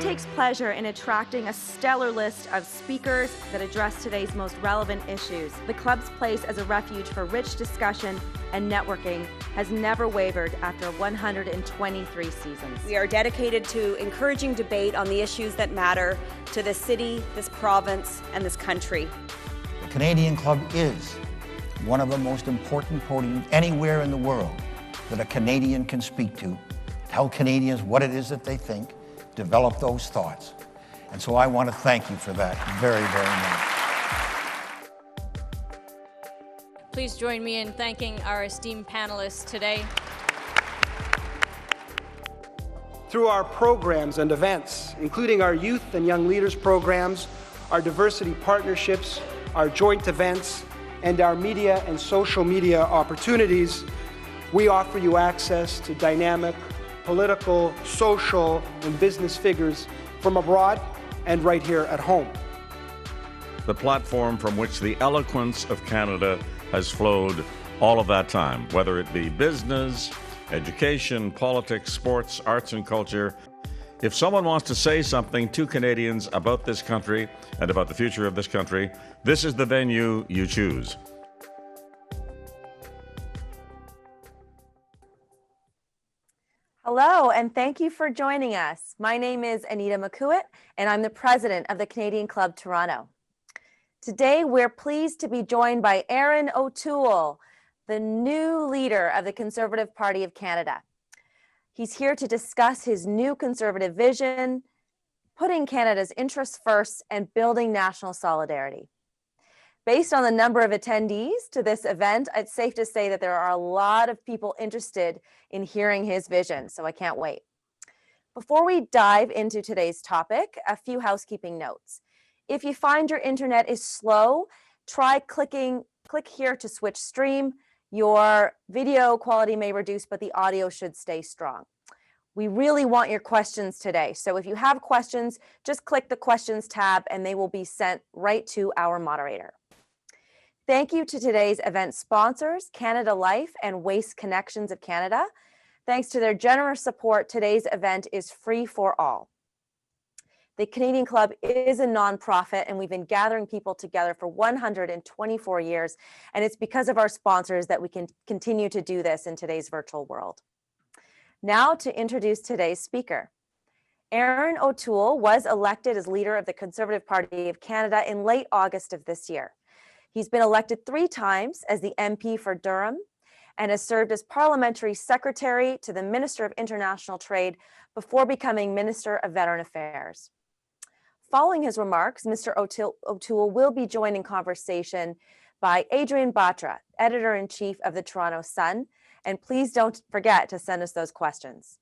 takes pleasure in attracting a stellar list of speakers that address today's most relevant issues. The club's place as a refuge for rich discussion and networking has never wavered after 123 seasons. We are dedicated to encouraging debate on the issues that matter to this city, this province, and this country. The Canadian Club is one of the most important podiums anywhere in the world that a Canadian can speak to, tell Canadians what it is that they think, develop those thoughts. And so I want to thank you for that very, very much. Please join me in thanking our esteemed panelists today. Through our programs and events, including our youth and young leaders programs, our diversity partnerships, our joint events, and our media and social media opportunities, we offer you access to dynamic political, social, and business figures from abroad and right here at home. The platform from which the eloquence of Canada has flowed all of that time, whether it be business, education, politics, sports, arts, and culture. If someone wants to say something to Canadians about this country and about the future of this country, this is the venue you choose. Hello, and thank you for joining us. My name is Anita McCouet, and I'm the president of the Canadian Club Toronto. Today, we're pleased to be joined by Erin O'Toole, the new leader of the Conservative Party of Canada. He's here to discuss his new Conservative vision, putting Canada's interests first and building national solidarity. Based on the number of attendees to this event, it's safe to say that there are a lot of people interested in hearing his vision, so I can't wait. Before we dive into today's topic, a few housekeeping notes. If you find your internet is slow, try click here to switch stream. Your video quality may reduce, but the audio should stay strong. We really want your questions today, so if you have questions, just click the questions tab and they will be sent right to our moderator. Thank you to today's event sponsors, Canada Life and Waste Connections of Canada. Thanks to their generous support, today's event is free for all. The Canadian Club is a nonprofit, and we've been gathering people together for 124 years, and it's because of our sponsors that we can continue to do this in today's virtual world. Now to introduce today's speaker. Erin O'Toole was elected as leader of the Conservative Party of Canada in late August of this year. He's been elected 3 times as the MP for Durham and has served as parliamentary secretary to the Minister of International Trade before becoming Minister of Veteran Affairs. Following his remarks, Mr. O'Toole will be joined in conversation by Adrienne Batra, editor-in-chief of the Toronto Sun, and please don't forget to send us those questions.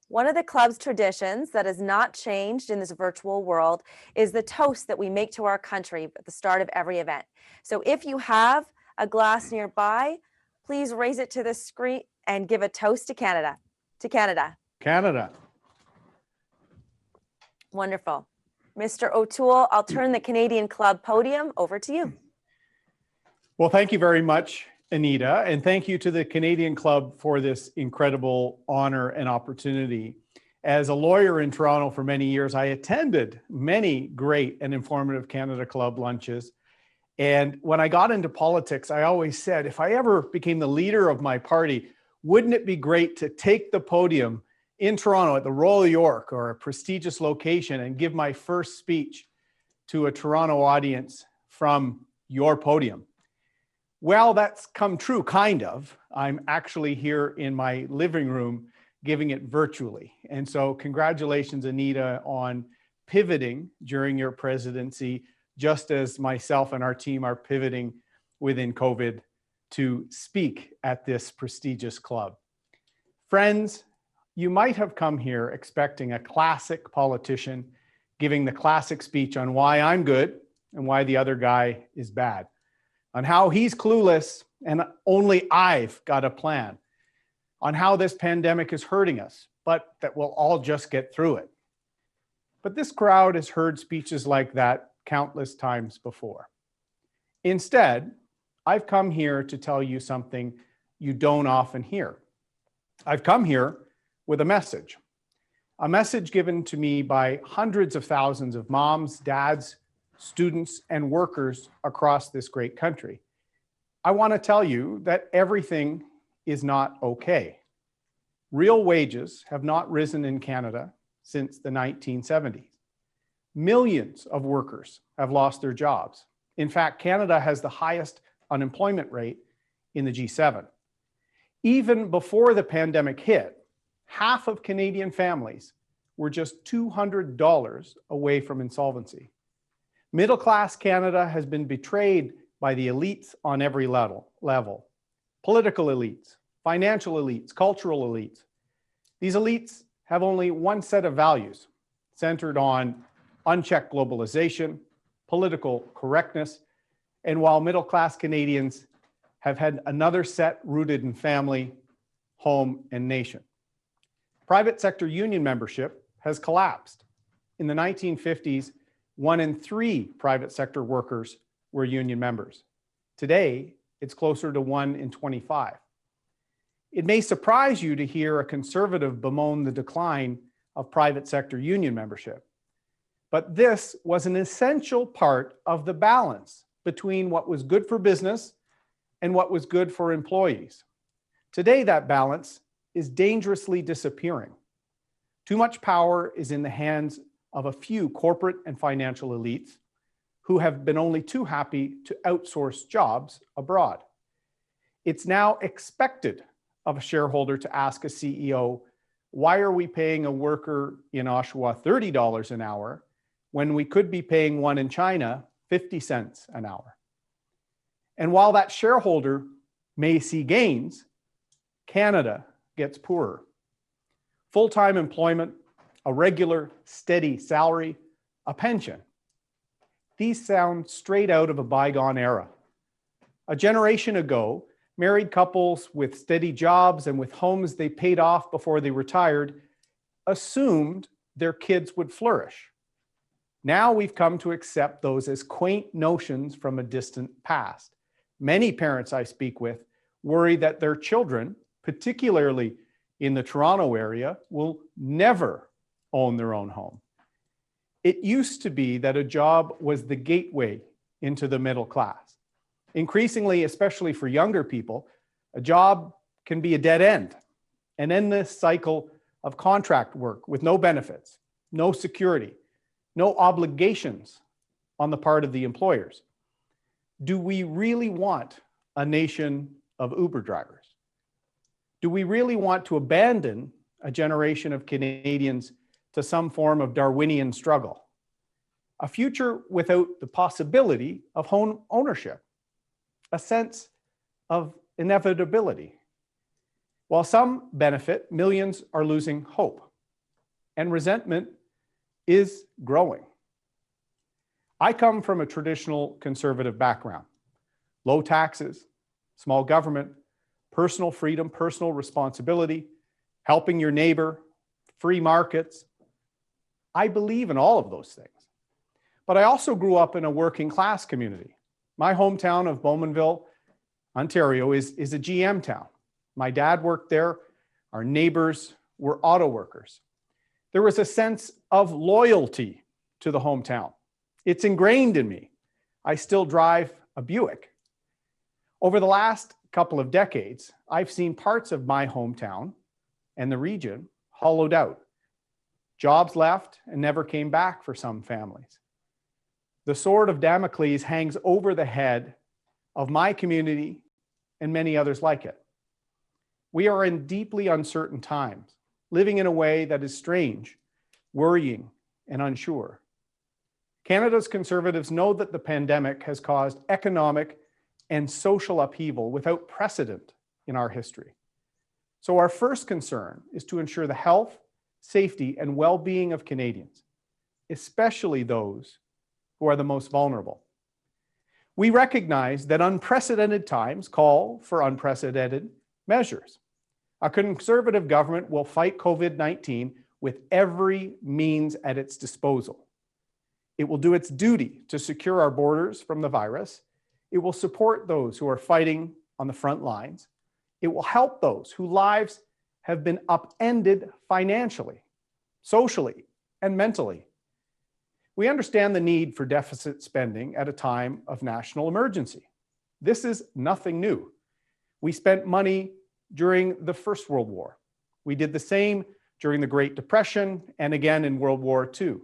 One of the club's traditions that has not changed in this virtual world is the toast that we make to our country at the start of every event. So if you have a glass nearby, please raise it to the screen and give a toast to Canada. To Canada. Canada. Wonderful. Mr. O'Toole, I'll turn the Canadian Club podium over to you. Well, thank you very much, Anita, and thank you to the Canadian Club for this incredible honor and opportunity. As a lawyer in Toronto for many years, I attended many great and informative Canada Club lunches. And when I got into politics, I always said, if I ever became the leader of my party, wouldn't it be great to take the podium in Toronto at the Royal York or a prestigious location and give my first speech to a Toronto audience from your podium? Well, that's come true, kind of. I'm actually here in my living room giving it virtually. And so congratulations, Anita, on pivoting during your presidency, just as myself and our team are pivoting within COVID to speak at this prestigious club. Friends, you might have come here expecting a classic politician giving the classic speech on why I'm good and why the other guy is bad, on how he's clueless and only I've got a plan, on how this pandemic is hurting us, but that we'll all just get through it. But this crowd has heard speeches like that countless times before. Instead, I've come here to tell you something you don't often hear. I've come here with a message a message given to me by hundreds of thousands of moms, dads, students, and workers across this great country. I want to tell you that everything is not okay. Real wages have not risen in Canada since the 1970s. Millions of workers have lost their jobs. In fact, Canada has the highest unemployment rate in the G7. Even before the pandemic hit, half of Canadian families were just $200 away from insolvency. Middle-class Canada has been betrayed by the elites on every level. Political elites, financial elites, cultural elites. These elites have only one set of values centered on unchecked globalization, political correctness, and while middle-class Canadians have had another set rooted in family, home, and nation. Private sector union membership has collapsed. In the 1950s, 1 in 3 private sector workers were union members. Today, it's closer to 1 in 25. It may surprise you to hear a conservative bemoan the decline of private sector union membership, but this was an essential part of the balance between what was good for business and what was good for employees. Today, that balance is dangerously disappearing. Too much power is in the hands of a few corporate and financial elites who have been only too happy to outsource jobs abroad. It's now expected of a shareholder to ask a CEO, why are we paying a worker in Oshawa $30 an hour when we could be paying one in China 50 cents an hour? And while that shareholder may see gains, Canada gets poorer. Full-time employment, a regular, steady salary, a pension. These sound straight out of a bygone era. A generation ago, married couples with steady jobs and with homes they paid off before they retired assumed their kids would flourish. Now we've come to accept those as quaint notions from a distant past. Many parents I speak with worry that their children, particularly in the Toronto area, will never own their own home. It used to be that a job was the gateway into the middle class. Increasingly, especially for younger people, a job can be a dead end, an endless cycle of contract work with no benefits, no security, no obligations on the part of the employers. Do we really want a nation of Uber drivers? Do we really want to abandon a generation of Canadians to some form of Darwinian struggle? A future without the possibility of home ownership, a sense of inevitability. While some benefit, millions are losing hope, and resentment is growing. I come from a traditional conservative background. Low taxes, small government, personal freedom, personal responsibility, helping your neighbor, free markets. I believe in all of those things. But I also grew up in a working class community. My hometown of Bowmanville, Ontario, is a GM town. My dad worked there. Our neighbors were auto workers. There was a sense of loyalty to the hometown. It's ingrained in me. I still drive a Buick. Over the last couple of decades, I've seen parts of my hometown and the region hollowed out. Jobs left and never came back for some families. The sword of Damocles hangs over the head of my community and many others like it. We are in deeply uncertain times, living in a way that is strange, worrying, and unsure. Canada's Conservatives know that the pandemic has caused economic and social upheaval without precedent in our history. So our first concern is to ensure the health, safety, and well-being of Canadians, especially those who are the most vulnerable. We recognize that unprecedented times call for unprecedented measures. A Conservative government will fight COVID-19 with every means at its disposal. It will do its duty to secure our borders from the virus. It will support those who are fighting on the front lines. It will help those whose lives have been upended financially. socially, and mentally. We understand the need for deficit spending at a time of national emergency. This is nothing new. We spent money during the First World War. We did the same during the Great Depression and again in World War II.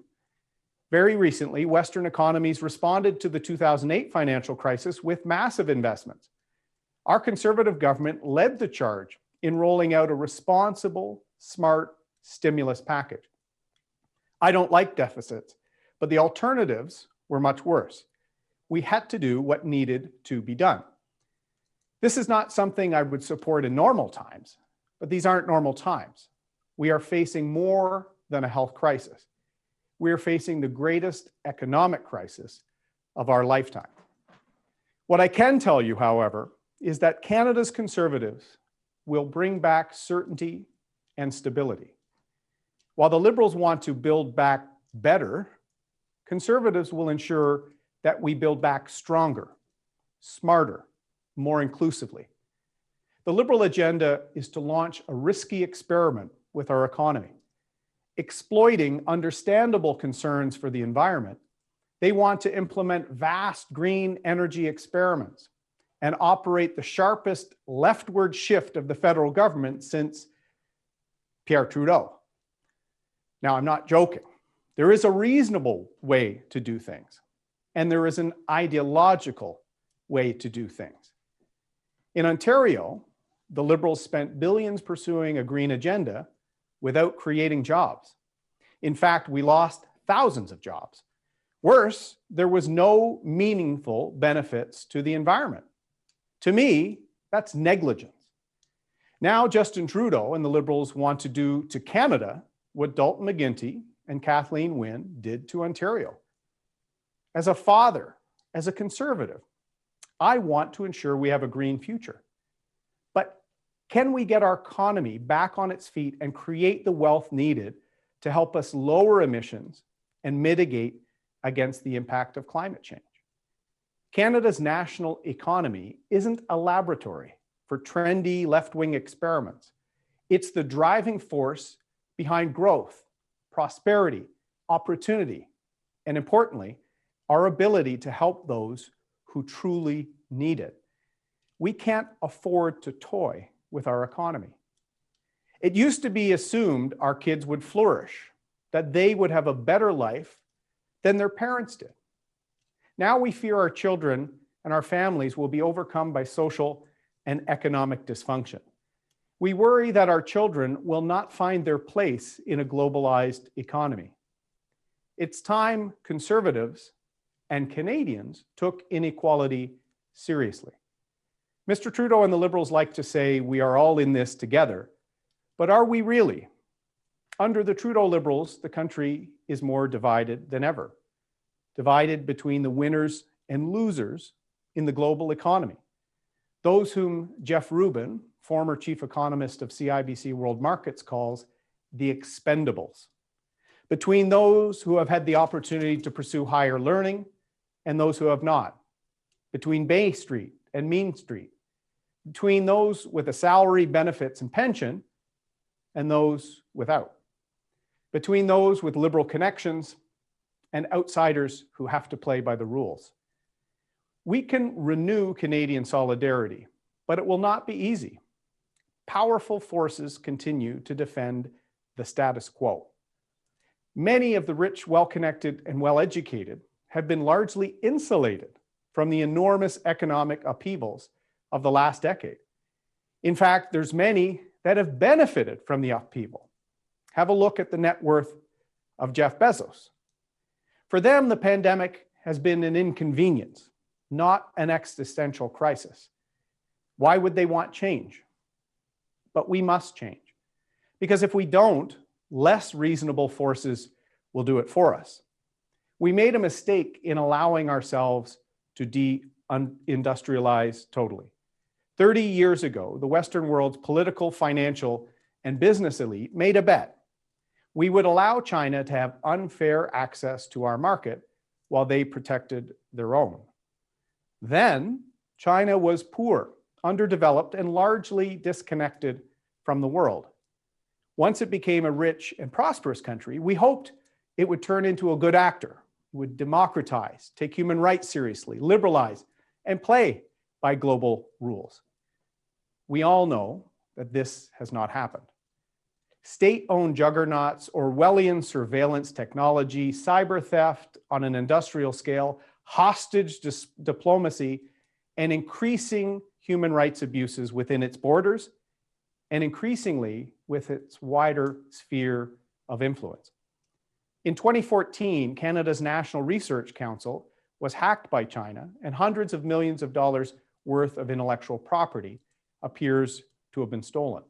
Very recently, Western economies responded to the 2008 financial crisis with massive investments. Our Conservative government led the charge in rolling out a responsible, smart stimulus package. I don't like deficits, but the alternatives were much worse. We had to do what needed to be done. This is not something I would support in normal times, but these aren't normal times. We are facing more than a health crisis. We are facing the greatest economic crisis of our lifetime. What I can tell you, however, is that Canada's Conservatives will bring back certainty and stability. While the Liberals want to build back better, Conservatives will ensure that we build back stronger, smarter, more inclusively. The Liberal agenda is to launch a risky experiment with our economy. Exploiting understandable concerns for the environment, they want to implement vast green energy experiments and operate the sharpest leftward shift of the federal government since Pierre Trudeau. Now, I'm not joking. There is a reasonable way to do things, and there is an ideological way to do things. In Ontario, the Liberals spent billions pursuing a green agenda without creating jobs. In fact, we lost thousands of jobs. Worse, there was no meaningful benefits to the environment. To me, that's negligence. Now, Justin Trudeau and the Liberals want to do to Canada what Dalton McGuinty and Kathleen Wynne did to Ontario. As a father, as a Conservative, I want to ensure we have a green future. But can we get our economy back on its feet and create the wealth needed to help us lower emissions and mitigate against the impact of climate change? Canada's national economy isn't a laboratory for trendy left-wing experiments. It's the driving force behind growth, prosperity, opportunity, and importantly, our ability to help those who truly need it. We can't afford to toy with our economy. It used to be assumed our kids would flourish, that they would have a better life than their parents did. Now we fear our children and our families will be overcome by social and economic dysfunction. We worry that our children will not find their place in a globalized economy. It's time Conservatives and Canadians took inequality seriously. Mr. Trudeau and the Liberals like to say we are all in this together, but are we really? Under the Trudeau Liberals, the country is more divided than ever, divided between the winners and losers in the global economy. Those whom Jeff Rubin, former chief economist of CIBC World Markets, calls the expendables. Between those who have had the opportunity to pursue higher learning and those who have not. Between Bay Street and Mean Street. Between those with a salary, benefits, and pension and those without. Between those with liberal connections and outsiders who have to play by the rules. We can renew Canadian solidarity, but it will not be easy. Powerful forces continue to defend the status quo. Many of the rich, well-connected, and well-educated have been largely insulated from the enormous economic upheavals of the last decade. In fact, there's many that have benefited from the upheaval. Have a look at the net worth of Jeff Bezos. For them, the pandemic has been an inconvenience, not an existential crisis. Why would they want change? But we must change. Because if we don't, less reasonable forces will do it for us. We made a mistake in allowing ourselves to de-industrialize totally. 30 years ago, the Western world's political, financial, and business elite made a bet. We would allow China to have unfair access to our market while they protected their own. Then, China was poor, underdeveloped, and largely disconnected from the world. Once it became a rich and prosperous country, we hoped it would turn into a good actor, would democratize, take human rights seriously, liberalize, and play by global rules. We all know that this has not happened. State-owned juggernauts, Orwellian surveillance technology, cyber theft on an industrial scale, hostage diplomacy, and increasing human rights abuses within its borders, and increasingly with its wider sphere of influence. In 2014, Canada's National Research Council was hacked by China, and hundreds of millions of dollars worth of intellectual property appears to have been stolen.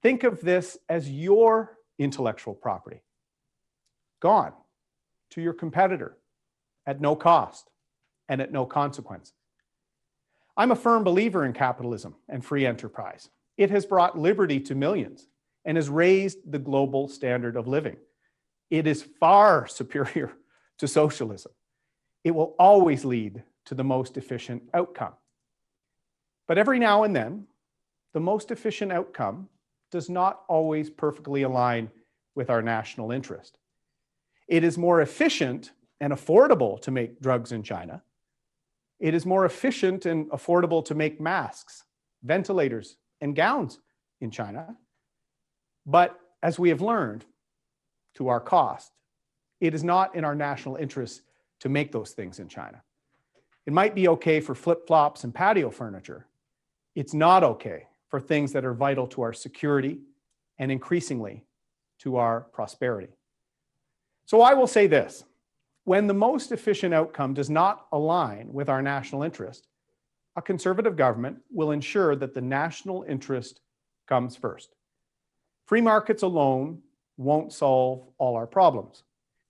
Think of this as your intellectual property, gone to your competitor at no cost and at no consequence. I'm a firm believer in capitalism and free enterprise. It has brought liberty to millions and has raised the global standard of living. It is far superior to socialism. It will always lead to the most efficient outcome. But every now and then, the most efficient outcome does not always perfectly align with our national interest. It is more efficient and affordable to make drugs in China. It is more efficient and affordable to make masks, ventilators, and gowns in China. But as we have learned, to our cost, it is not in our national interest to make those things in China. It might be okay for flip-flops and patio furniture. It's not okay for things that are vital to our security and increasingly to our prosperity. So I will say this: when the most efficient outcome does not align with our national interest, a conservative government will ensure that the national interest comes first. Free markets alone won't solve all our problems.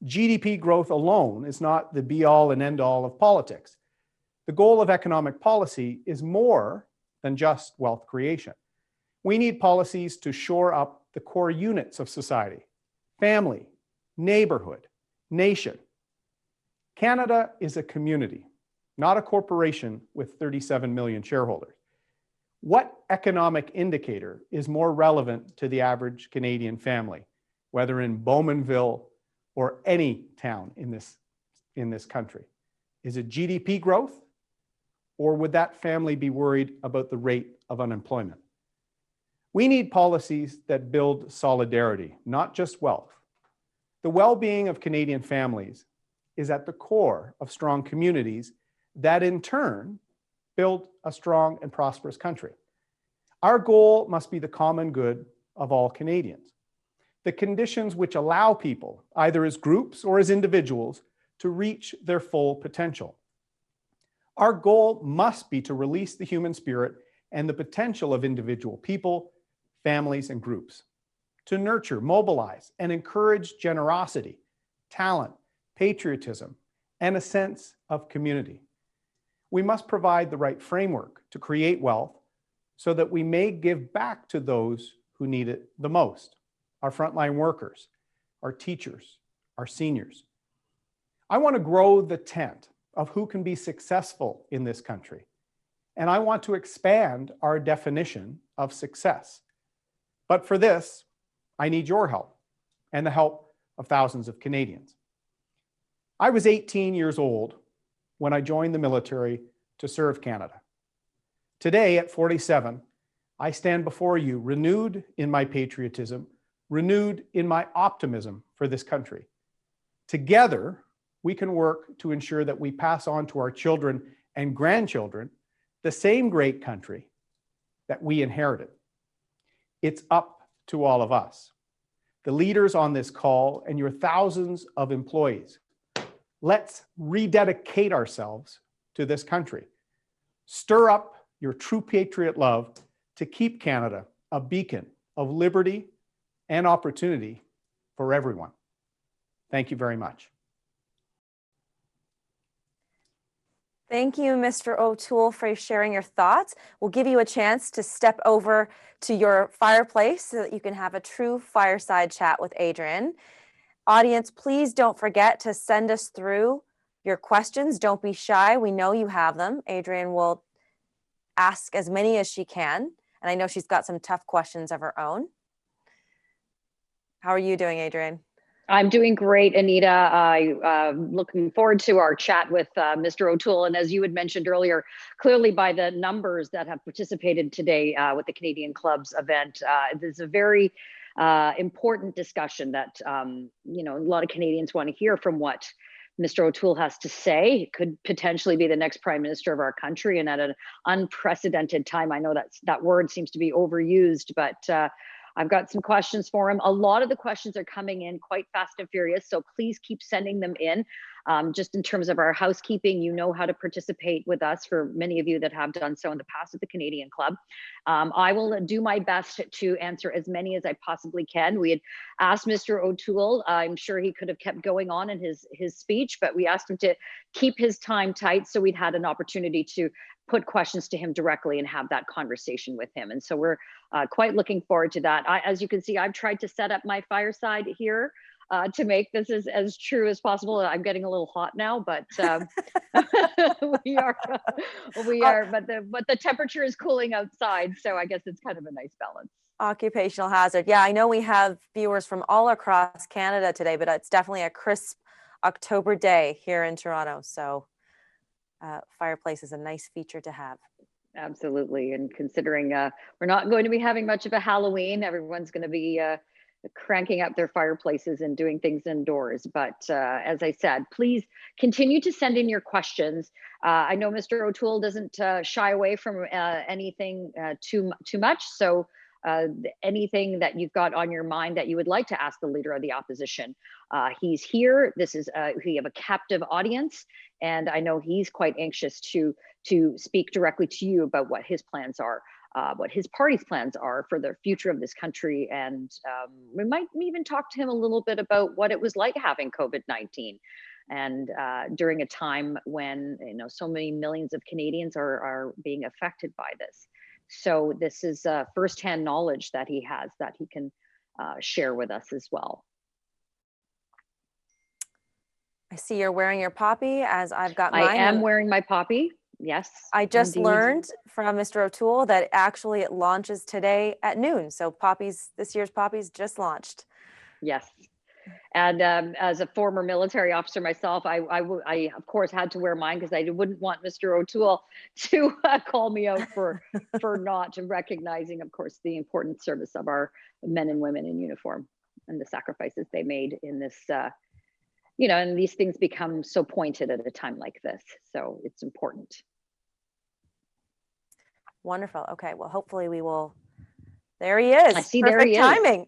GDP growth alone is not the be-all and end-all of politics. The goal of economic policy is more than just wealth creation. We need policies to shore up the core units of society: family, neighborhood, nation. Canada is a community, not a corporation with 37 million shareholders. What economic indicator is more relevant to the average Canadian family, whether in Bowmanville or any town in this country? Is it GDP growth, or would that family be worried about the rate of unemployment? We need policies that build solidarity, not just wealth. The well-being of Canadian families is at the core of strong communities that in turn build a strong and prosperous country. Our goal must be the common good of all Canadians. The conditions which allow people, either as groups or as individuals, to reach their full potential. Our goal must be to release the human spirit and the potential of individual people, families, and groups, to nurture, mobilize, and encourage generosity, talent, patriotism, and a sense of community. We must provide the right framework to create wealth so that we may give back to those who need it the most: our frontline workers, our teachers, our seniors. I want to grow the tent of who can be successful in this country, and I want to expand our definition of success. But for this, I need your help and the help of thousands of Canadians. I was 18 years old when I joined the military to serve Canada. Today, at 47, I stand before you renewed in my patriotism, renewed in my optimism for this country. Together, we can work to ensure that we pass on to our children and grandchildren the same great country that we inherited. It's up to all of us, the leaders on this call and your thousands of employees. Let's rededicate ourselves to this country. Stir up your true patriot love to keep Canada a beacon of liberty and opportunity for everyone. Thank you very much. Thank you, Mr. O'Toole, for sharing your thoughts. We'll give you a chance to step over to your fireplace so that you can have a true fireside chat with Adrienne. Audience, please don't forget to send us through your questions. Don't be shy. We know you have them. Adrienne will ask as many as she can, and I know she's got some tough questions of her own. How are you doing, Adrienne? I'm doing great, Anita. Looking forward to our chat with Mr. O'Toole. And as you had mentioned earlier, clearly by the numbers that have participated today with the Canadian Club's event, this is a very important discussion that, a lot of Canadians want to hear from what Mr. O'Toole has to say. He could potentially be the next prime minister of our country, and at an unprecedented time. I know that word seems to be overused, but I've got some questions for him. A lot of the questions are coming in quite fast and furious, so please keep sending them in. Just in terms of our housekeeping, you know how to participate with us, for many of you that have done so in the past at the Canadian Club. I will do my best to answer as many as I possibly can. We had asked Mr. O'Toole, I'm sure he could have kept going on in his speech, but we asked him to keep his time tight so we'd had an opportunity to put questions to him directly and have that conversation with him. And so we're quite looking forward to that. As you can see, I've tried to set up my fireside here to make this as true as possible. I'm getting a little hot now, but we are, but the temperature is cooling outside. So I guess it's kind of a nice balance. Occupational hazard. Yeah, I know we have viewers from all across Canada today, but it's definitely a crisp October day here in Toronto. So fireplace is a nice feature to have. Absolutely. And considering we're not going to be having much of a Halloween, everyone's going to be cranking up their fireplaces and doing things indoors. But as I said, please continue to send in your questions. I know Mr. O'Toole doesn't shy away from anything too much. So anything that you've got on your mind that you would like to ask the Leader of the Opposition, he's here. This is we have a captive audience, and I know he's quite anxious to speak directly to you about what his plans are, what his party's plans are for the future of this country. And we might even talk to him a little bit about what it was like having COVID-19. And during a time when so many millions of Canadians are being affected by this. So this is firsthand knowledge that he has that he can share with us as well. I see you're wearing your poppy, as I've got mine. I am wearing my poppy. Yes. I just learned from Mr. O'Toole that actually it launches today at noon. So this year's poppies just launched. Yes. And as a former military officer myself, I of course had to wear mine because I wouldn't want Mr. O'Toole to call me out for not recognizing, of course, the important service of our men and women in uniform and the sacrifices they made in this, and these things become so pointed at a time like this. So it's important. Wonderful. Okay. Well, hopefully we will. There he is. I see. Perfect there he timing.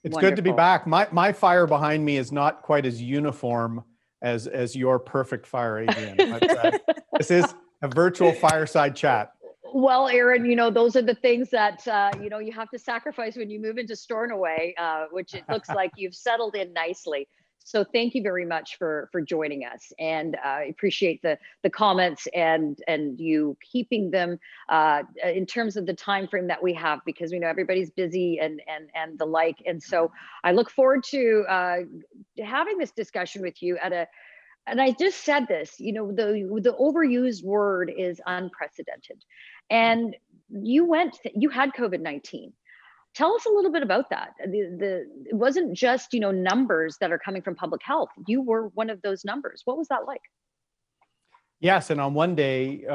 It's good to be back. My fire behind me is not quite as uniform as your perfect fire, Adrienne. But, this is a virtual fireside chat. Well, Erin, those are the things that, you have to sacrifice when you move into Stornoway, which it looks like you've settled in nicely. So thank you very much for joining us, and I appreciate the comments and you keeping them in terms of the time frame that we have, because we know everybody's busy and the like. And so I look forward to having this discussion with you and I just said this, the overused word is unprecedented, and you had COVID-19. Tell us a little bit about that. It wasn't just, numbers that are coming from public health. You were one of those numbers. What was that like? Yes, and on one day,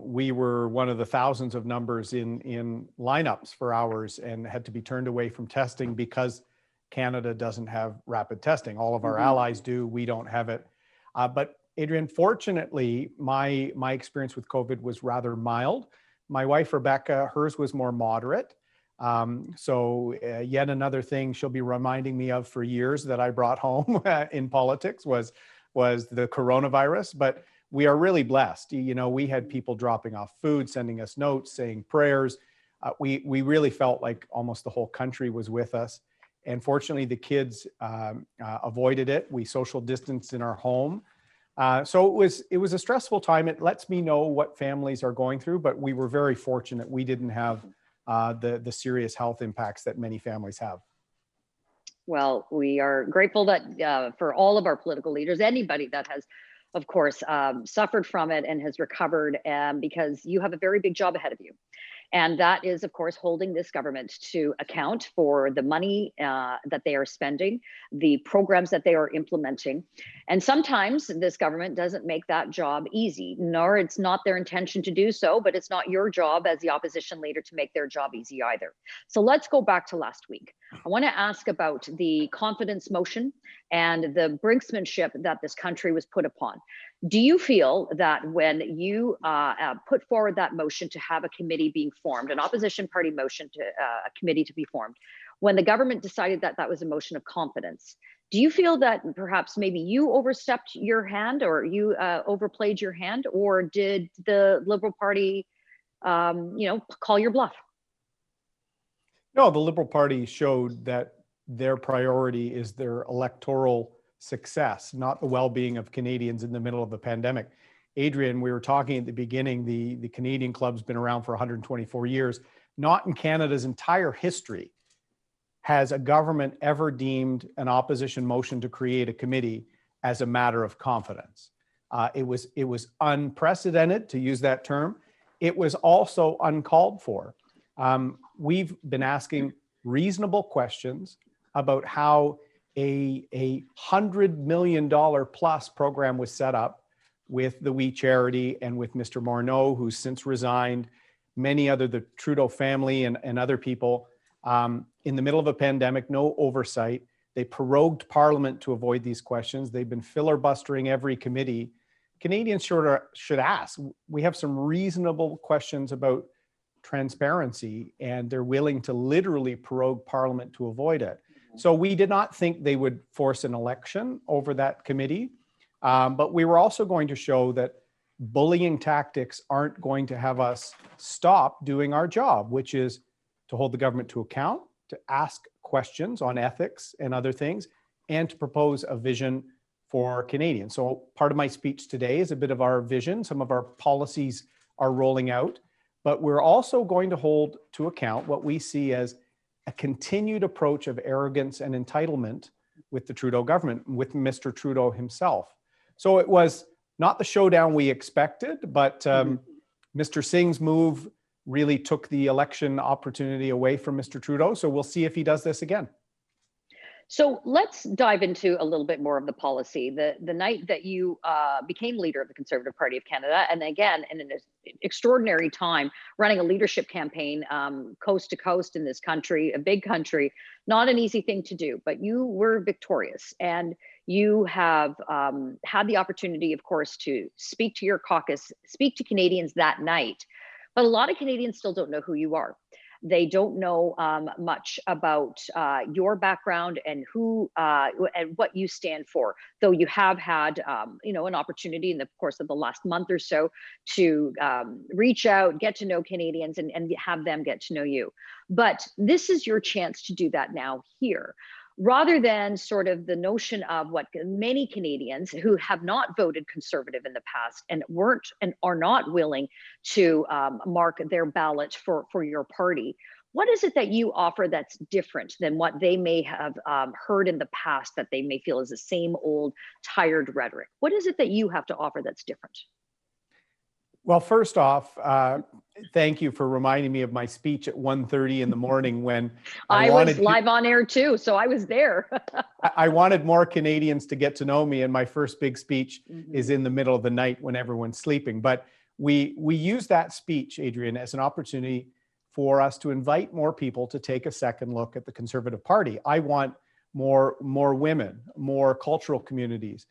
we were one of the thousands of numbers in lineups for hours and had to be turned away from testing because Canada doesn't have rapid testing. All of our allies do. We don't have it. But Adrienne, fortunately, my experience with COVID was rather mild. My wife, Rebecca, hers was more moderate. So yet another thing she'll be reminding me of for years that I brought home in politics was the coronavirus. But we are really blessed. We had people dropping off food, sending us notes, saying prayers. We really felt like almost the whole country was with us. And fortunately, the kids avoided it. We social distanced in our home. So it was a stressful time. It lets me know what families are going through, but we were very fortunate. We didn't have the serious health impacts that many families have. Well, we are grateful that for all of our political leaders, anybody that has, of course, suffered from it and has recovered, because you have a very big job ahead of you. And that is, of course, holding this government to account for the money that they are spending, the programs that they are implementing. And sometimes this government doesn't make that job easy, nor it's not their intention to do so, but it's not your job as the opposition leader to make their job easy either. So let's go back to last week. I want to ask about the confidence motion and the brinksmanship that this country was put upon. Do you feel that when you put forward that motion to have a committee being formed, an opposition party motion to a committee to be formed, when the government decided that that was a motion of confidence, do you feel that perhaps maybe you overstepped your hand, or you overplayed your hand, or did the Liberal Party, call your bluff? No, the Liberal Party showed that their priority is their electoral success, not the well-being of Canadians in the middle of a pandemic. Adrienne, we were talking at the beginning, the Canadian Club's been around for 124 years. Not in Canada's entire history has a government ever deemed an opposition motion to create a committee as a matter of confidence. It was unprecedented, to use that term. It was also uncalled for. We've been asking reasonable questions about how a $100 million plus program was set up with the We Charity and with Mr. Morneau, who's since resigned, many other, the Trudeau family and other people, in the middle of a pandemic, no oversight. They prorogued Parliament to avoid these questions. They've been filibustering every committee. Canadians should ask. We have some reasonable questions about transparency, and they're willing to literally prorogue Parliament to avoid it. So we did not think they would force an election over that committee, but we were also going to show that bullying tactics aren't going to have us stop doing our job, which is to hold the government to account, to ask questions on ethics and other things, and to propose a vision for Canadians. So part of my speech today is a bit of our vision. Some of our policies are rolling out, but we're also going to hold to account what we see as a continued approach of arrogance and entitlement with the Trudeau government, with Mr. Trudeau himself. So it was not the showdown we expected, but Mr. Singh's move really took the election opportunity away from Mr. Trudeau. So we'll see if he does this again. So let's dive into a little bit more of the policy. The night that you became leader of the Conservative Party of Canada, and again, in an extraordinary time, running a leadership campaign coast to coast in this country, a big country, not an easy thing to do, but you were victorious. And you have had the opportunity, of course, to speak to your caucus, speak to Canadians that night. But a lot of Canadians still don't know who you are. They don't know much about your background and who and what you stand for. Though you have had, an opportunity in the course of the last month or so to reach out, get to know Canadians, and have them get to know you. But this is your chance to do that now here, rather than sort of the notion of what many Canadians who have not voted Conservative in the past and weren't and are not willing to mark their ballot for your party. What is it that you offer that's different than what they may have heard in the past that they may feel is the same old tired rhetoric? What is it that you have to offer that's different? Well, first off, thank you for reminding me of my speech at 1:30 in the morning when I was live on air too, so I was there. I wanted more Canadians to get to know me, and my first big speech is in the middle of the night when everyone's sleeping. But we use that speech, Adrienne, as an opportunity for us to invite more people to take a second look at the Conservative Party. I want more women, more cultural communities,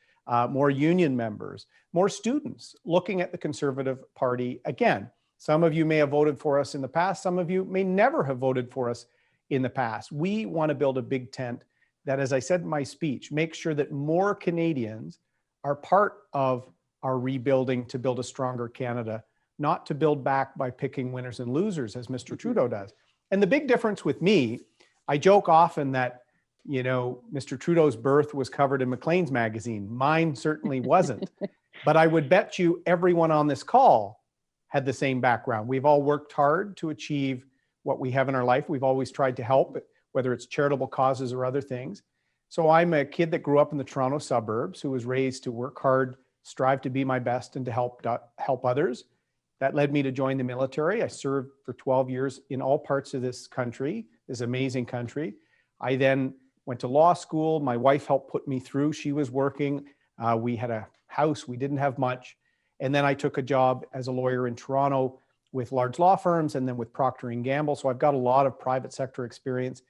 more union members, more students looking at the Conservative Party again. Some of you may have voted for us in the past. Some of you may never have voted for us in the past. We want to build a big tent that, as I said in my speech, makes sure that more Canadians are part of our rebuilding to build a stronger Canada, not to build back by picking winners and losers as Mr. Trudeau does. And the big difference with me, I joke often that Mr. Trudeau's birth was covered in Maclean's magazine. Mine certainly wasn't. But I would bet you everyone on this call had the same background. We've all worked hard to achieve what we have in our life. We've always tried to help, whether it's charitable causes or other things. So I'm a kid that grew up in the Toronto suburbs who was raised to work hard, strive to be my best, and to help others. That led me to join the military. I served for 12 years in all parts of this country, this amazing country. I then went to law school. My wife helped put me through. She was working. We had a house. We didn't have much. And then I took a job as a lawyer in Toronto with large law firms and then with Procter & Gamble. So I've got a lot of private sector experience.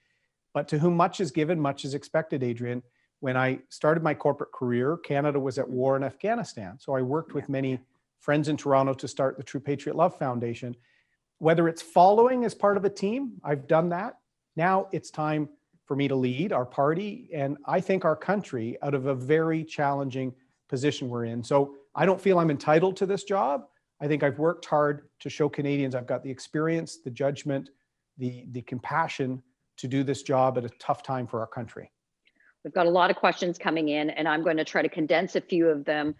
But to whom much is given, much is expected, Adrienne. When I started my corporate career, Canada was at war in Afghanistan. So I worked with many friends in Toronto to start the True Patriot Love Foundation. Whether it's following as part of a team, I've done that. Now it's time for me to lead our party and I think our country out of a very challenging position we're in. So I don't feel I'm entitled to this job. I think I've worked hard to show Canadians I've got the experience, the judgment, the compassion to do this job at a tough time for our country. We've got a lot of questions coming in, and I'm going to try to condense a few of them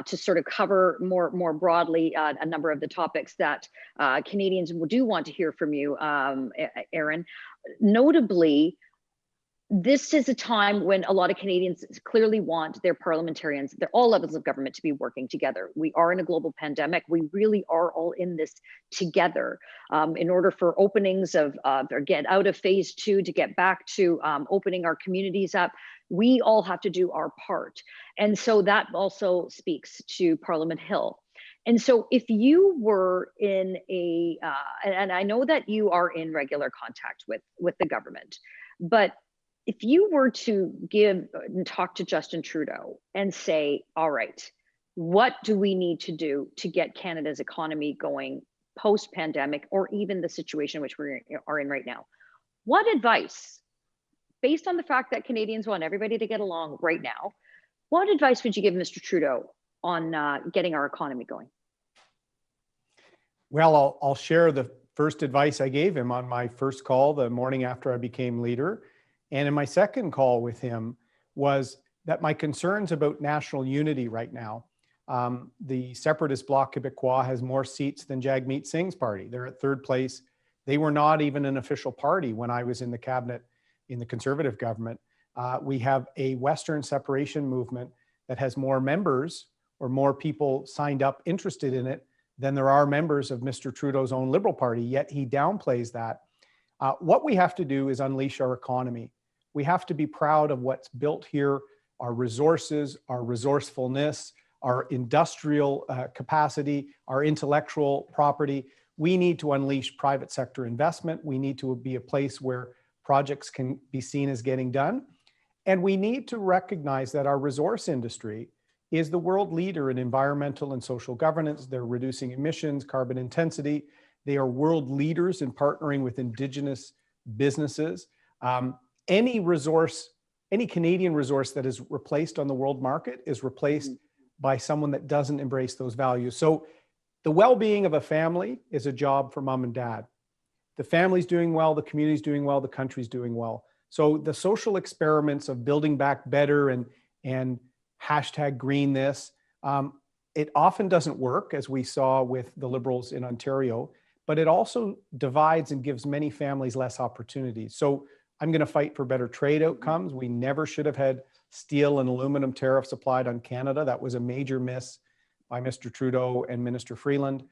to sort of cover more broadly a number of the topics that Canadians do want to hear from you, Erin. Notably, this is a time when a lot of Canadians clearly want their parliamentarians, all levels of government, to be working together. We are in a global pandemic. We really are all in this together. In order for openings or get out of phase 2 to get back to opening our communities up, we all have to do our part. And so that also speaks to Parliament Hill. And so if you were in and I know that you are in regular contact with the government, but if you were to give and talk to Justin Trudeau and say, all right, what do we need to do to get Canada's economy going post-pandemic, or even the situation which we are in right now? What advice, based on the fact that Canadians want everybody to get along right now, what advice would you give Mr. Trudeau on getting our economy going? Well, I'll share the first advice I gave him on my first call the morning after I became leader. And in my second call with him was that my concerns about national unity right now, the separatist Bloc Québécois has more seats than Jagmeet Singh's party. They're at third place. They were not even an official party when I was in the cabinet in the Conservative government. We have a Western separation movement that has more members or more people signed up interested in it than there are members of Mr. Trudeau's own Liberal Party, yet he downplays that. What we have to do is unleash our economy. We have to be proud of what's built here, our resources, our resourcefulness, our industrial capacity, our intellectual property. We need to unleash private sector investment. We need to be a place where projects can be seen as getting done. And we need to recognize that our resource industry is the world leader in environmental and social governance. They're reducing emissions, carbon intensity. They are world leaders in partnering with Indigenous businesses. Any Canadian resource that is replaced on the world market is replaced by someone that doesn't embrace those values. So the well-being of a family is a job for mom and dad. The family's doing well, the community's doing well, the country's doing well. So the social experiments of building back better and hashtag green this, it often doesn't work, as we saw with the Liberals in Ontario, but it also divides and gives many families less opportunities. So I'm going to fight for better trade outcomes. We never should have had steel and aluminum tariffs applied on Canada. That was a major miss by Mr. Trudeau and Minister Freeland.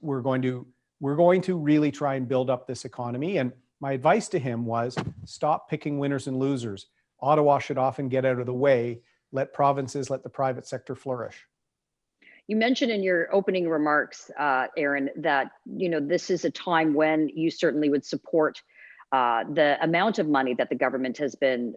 We're going to really try and build up this economy. And my advice to him was stop picking winners and losers. Ottawa should often get out of the way. Let provinces, let the private sector flourish. You mentioned in your opening remarks, Erin, that this is a time when you certainly would support the amount of money that the government has been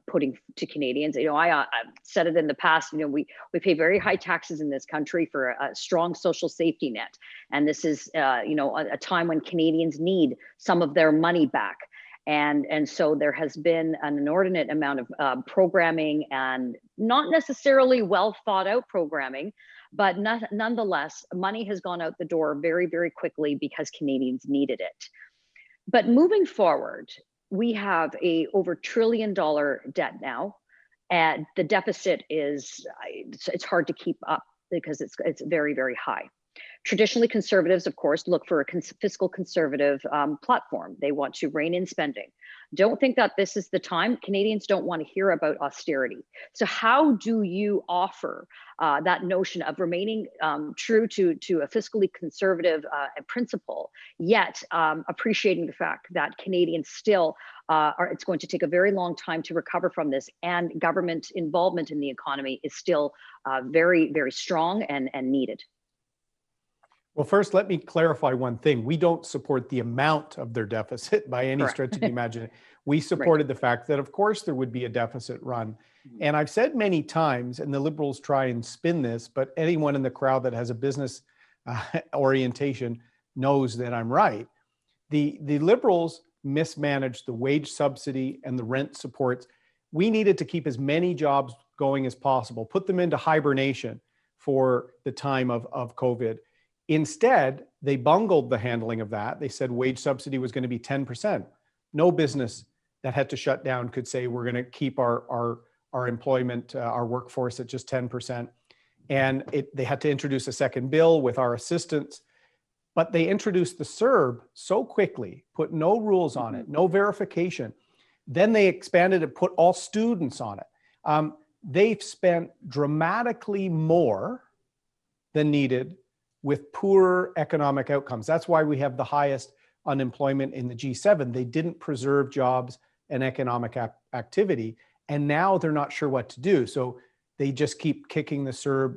putting to Canadians. I've said it in the past. We pay very high taxes in this country for a strong social safety net, and this is a time when Canadians need some of their money back. And so there has been an inordinate amount of programming, and not necessarily well thought out programming, but nonetheless, money has gone out the door very, very quickly because Canadians needed it. But moving forward, we have a over $1 trillion debt now, and the deficit it's hard to keep up because it's very, very high. Traditionally, conservatives, of course, look for a fiscal conservative platform. They want to rein in spending. Don't think that this is the time. Canadians don't want to hear about austerity. So how do you offer that notion of remaining true to a fiscally conservative principle, yet appreciating the fact that Canadians still it's going to take a very long time to recover from this, and government involvement in the economy is still very, very strong and needed? Well, first, let me clarify one thing. We don't support the amount of their deficit by any Correct. stretch of the imagination. We supported the fact that, of course, there would be a deficit run. And I've said many times, and the Liberals try and spin this, but anyone in the crowd that has a business orientation knows that I'm right. The Liberals mismanaged the wage subsidy and the rent supports. We needed to keep as many jobs going as possible, put them into hibernation for the time of COVID. Instead, they bungled the handling of that. They said wage subsidy was going to be 10%. No business that had to shut down could say we're going to keep our employment, our workforce at just 10%. And they had to introduce a second bill with our assistance. But they introduced the CERB so quickly, put no rules on it, no verification. Then they expanded it, put all students on it. They've spent dramatically more than needed with poor economic outcomes. That's why we have the highest unemployment in the G7. They didn't preserve jobs and economic activity, and now they're not sure what to do. So they just keep kicking the CERB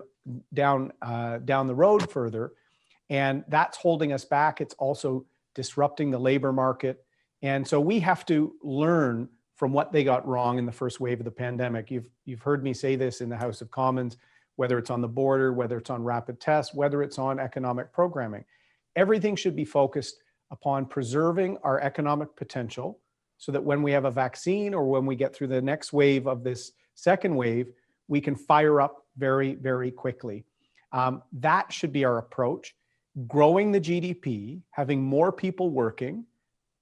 down the road further, and that's holding us back. It's also disrupting the labor market. And so we have to learn from what they got wrong in the first wave of the pandemic. You've heard me say this in the House of Commons, whether it's on the border, whether it's on rapid tests, whether it's on economic programming. Everything should be focused upon preserving our economic potential so that when we have a vaccine or when we get through the next wave of this second wave, we can fire up very, very quickly. That should be our approach. Growing the GDP, having more people working,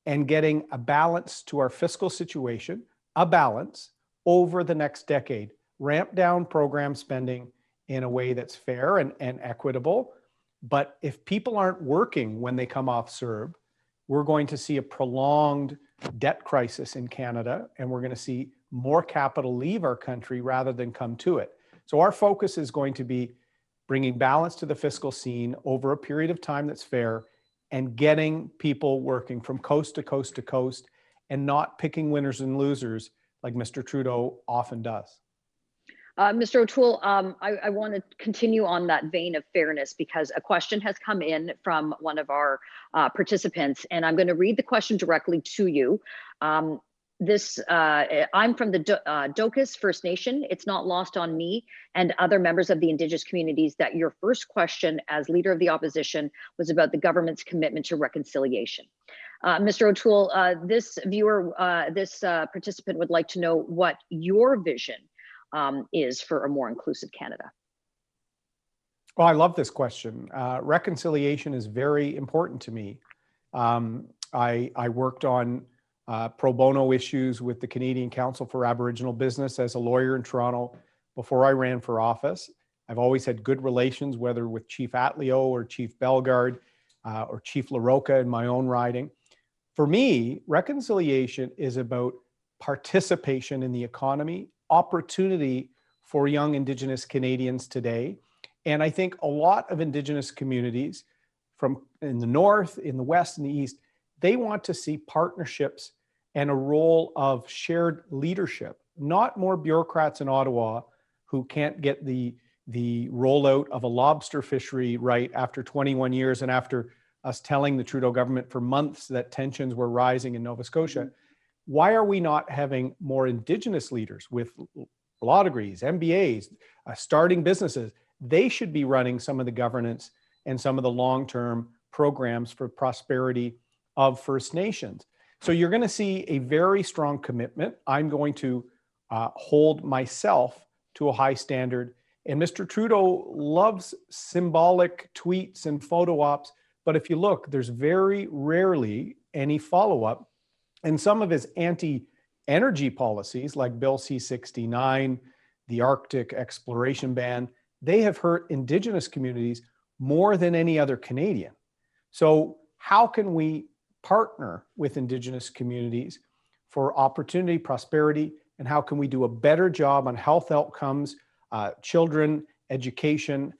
and getting a balance to our fiscal situation, a balance over the next decade. Ramp down program spending in a way that's fair and equitable. But if people aren't working when they come off CERB, we're going to see a prolonged debt crisis in Canada, and we're going to see more capital leave our country rather than come to it. So our focus is going to be bringing balance to the fiscal scene over a period of time that's fair, and getting people working from coast to coast to coast, and not picking winners and losers like Mr. Trudeau often does. Mr. O'Toole, I want to continue on that vein of fairness, because a question has come in from one of our participants, and I'm going to read the question directly to you. I'm from the Dokas First Nation. It's not lost on me and other members of the Indigenous communities that your first question as Leader of the Opposition was about the government's commitment to reconciliation. Mr. O'Toole, this participant would like to know what your vision is for a more inclusive Canada. Well, I love this question. Reconciliation is very important to me. I worked on pro bono issues with the Canadian Council for Aboriginal Business as a lawyer in Toronto before I ran for office. I've always had good relations, whether with Chief Atleo or Chief Bellegarde or Chief LaRocca in my own riding. For me, reconciliation is about participation in the economy, opportunity for young Indigenous Canadians today. And I think a lot of Indigenous communities from in the North, in the West, and the East, they want to see partnerships and a role of shared leadership, not more bureaucrats in Ottawa who can't get the rollout of a lobster fishery right after 21 years and after us telling the Trudeau government for months that tensions were rising in Nova Scotia. Why are we not having more Indigenous leaders with law degrees, MBAs, starting businesses? They should be running some of the governance and some of the long-term programs for prosperity of First Nations. So you're going to see a very strong commitment. I'm going to hold myself to a high standard. And Mr. Trudeau loves symbolic tweets and photo ops, but if you look, there's very rarely any follow-up. And some of his anti-energy policies, like Bill C-69, the Arctic exploration ban, they have hurt Indigenous communities more than any other Canadian. So how can we partner with Indigenous communities for opportunity, prosperity, and how can we do a better job on health outcomes, children, education?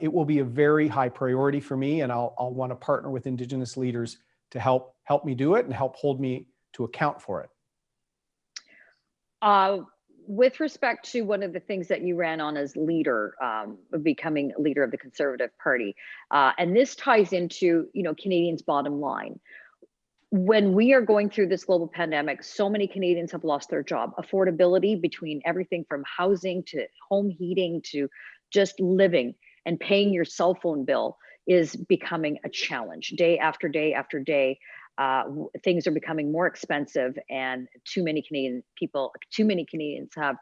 It will be a very high priority for me, and I'll want to partner with Indigenous leaders to help me do it and help hold me to account for it. With respect to one of the things that you ran on as leader, becoming leader of the Conservative Party, and this ties into, Canadians' bottom line. When we are going through this global pandemic, so many Canadians have lost their job. Affordability, between everything from housing to home heating to just living and paying your cell phone bill, is becoming a challenge. Day after day after day, things are becoming more expensive, and too many Canadians have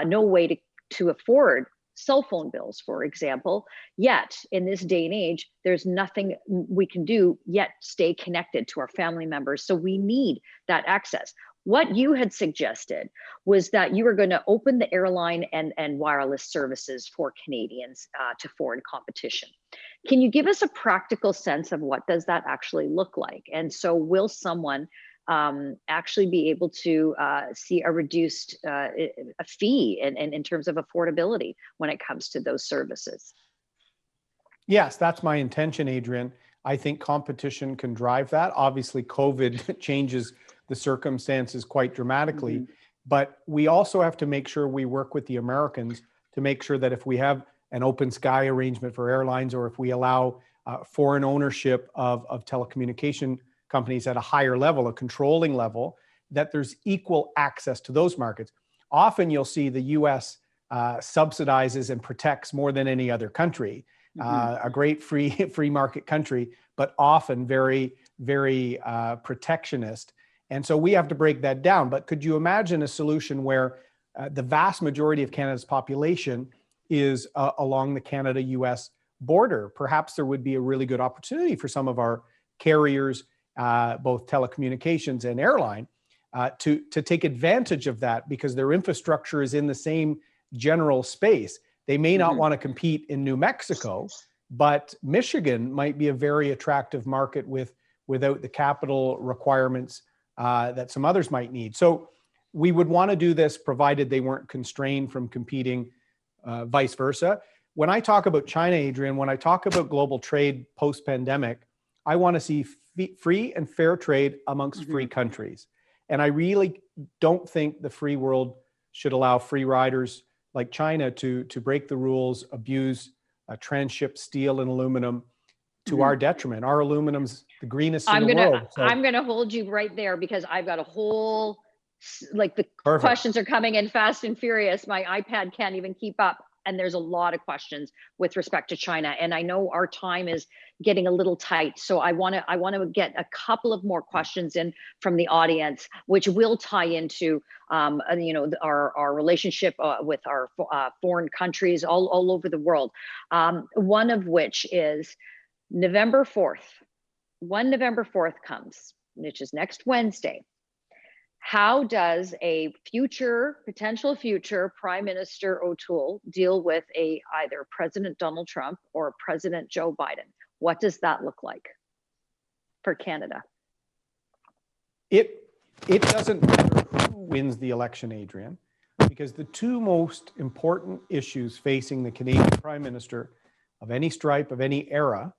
no way to afford cell phone bills, for example. Yet in this day and age, there's nothing we can do yet stay connected to our family members. So we need that access. What you had suggested was that you were going to open the airline and wireless services for Canadians to foreign competition. Can you give us a practical sense of what does that actually look like? And so will someone actually be able to see a reduced a fee in terms of affordability when it comes to those services? Yes, that's my intention, Adrienne. I think competition can drive that. Obviously, COVID changes the circumstances quite dramatically, but we also have to make sure we work with the Americans to make sure that if we have an open sky arrangement for airlines, or if we allow foreign ownership of telecommunication companies at a higher level, a controlling level, that there's equal access to those markets. Often you'll see the US subsidizes and protects more than any other country, a great free market country, but often very, very protectionist. And so we have to break that down. But could you imagine a solution where the vast majority of Canada's population is along the Canada-US border? Perhaps there would be a really good opportunity for some of our carriers, both telecommunications and airline, to take advantage of that, because their infrastructure is in the same general space. They may not want to compete in New Mexico, but Michigan might be a very attractive market without the capital requirements that some others might need. So we would want to do this provided they weren't constrained from competing, vice versa. When I talk about China, Adrienne, when I talk about global trade post-pandemic, I want to see free and fair trade amongst free countries. And I really don't think the free world should allow free riders like China to break the rules, abuse, transship steel and aluminum to our detriment. Our aluminum's the greenest in the world. So. I'm going to hold you right there, because I've got a whole, the Perfect. questions are coming in fast and furious. My iPad can't even keep up. And there's a lot of questions with respect to China. And I know our time is getting a little tight. So I want to get a couple of more questions in from the audience, which will tie into, our relationship with our foreign countries all over the world. One of which is November 4th. When November 4th comes, which is next Wednesday, how does a potential future Prime Minister O'Toole deal with either President Donald Trump or President Joe Biden? What does that look like for Canada? It doesn't matter who wins the election, Adrienne, because the two most important issues facing the Canadian Prime Minister of any stripe, of any era,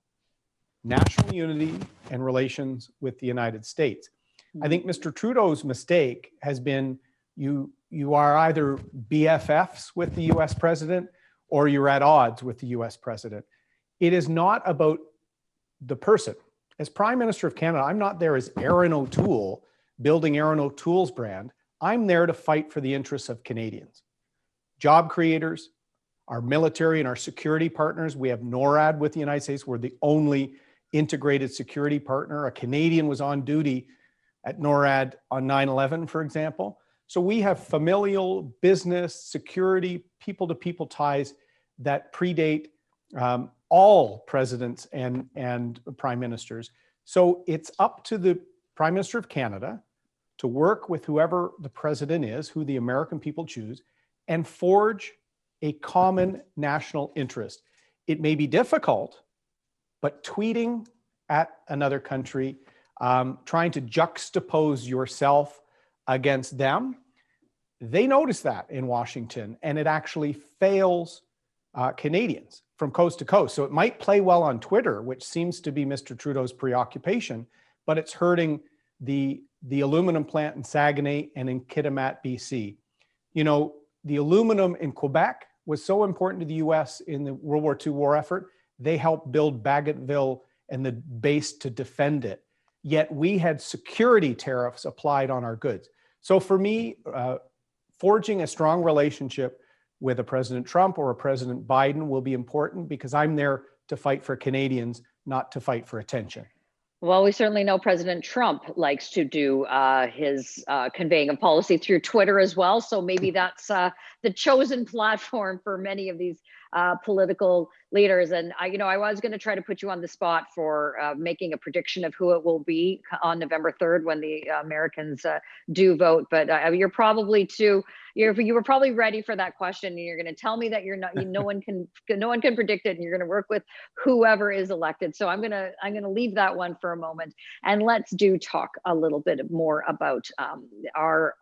national unity and relations with the United States. I think Mr. Trudeau's mistake has been you are either BFFs with the US president or you're at odds with the US president. It is not about the person. As Prime Minister of Canada, I'm not there as Erin O'Toole, building Erin O'Toole's brand. I'm there to fight for the interests of Canadians. Job creators, our military and our security partners. We have NORAD with the United States. We're the only integrated security partner. A Canadian was on duty at NORAD on 9/11, for example. So we have familial, business, security, people-to-people ties that predate all presidents and prime ministers. So it's up to the Prime Minister of Canada to work with whoever the president is, who the American people choose, and forge a common national interest. It may be difficult but tweeting at another country, trying to juxtapose yourself against them, they notice that in Washington, and it actually fails Canadians from coast to coast. So it might play well on Twitter, which seems to be Mr. Trudeau's preoccupation, but it's hurting the aluminum plant in Saguenay and in Kitimat, BC. You know, the aluminum in Quebec was so important to the US in the World War II war effort. They helped build Bagotville and the base to defend it. Yet we had security tariffs applied on our goods. So for me, forging a strong relationship with a President Trump or a President Biden will be important, because I'm there to fight for Canadians, not to fight for attention. Well, we certainly know President Trump likes to do his conveying of policy through Twitter as well. So maybe that's the chosen platform for many of these political leaders. And I was going to try to put you on the spot for making a prediction of who it will be on November 3rd when the Americans do vote. But you're probably you were probably ready for that question, and you're going to tell me that you're not. No one can predict it, and you're going to work with whoever is elected. So I'm going to leave that one for a moment, and let's talk a little bit more about our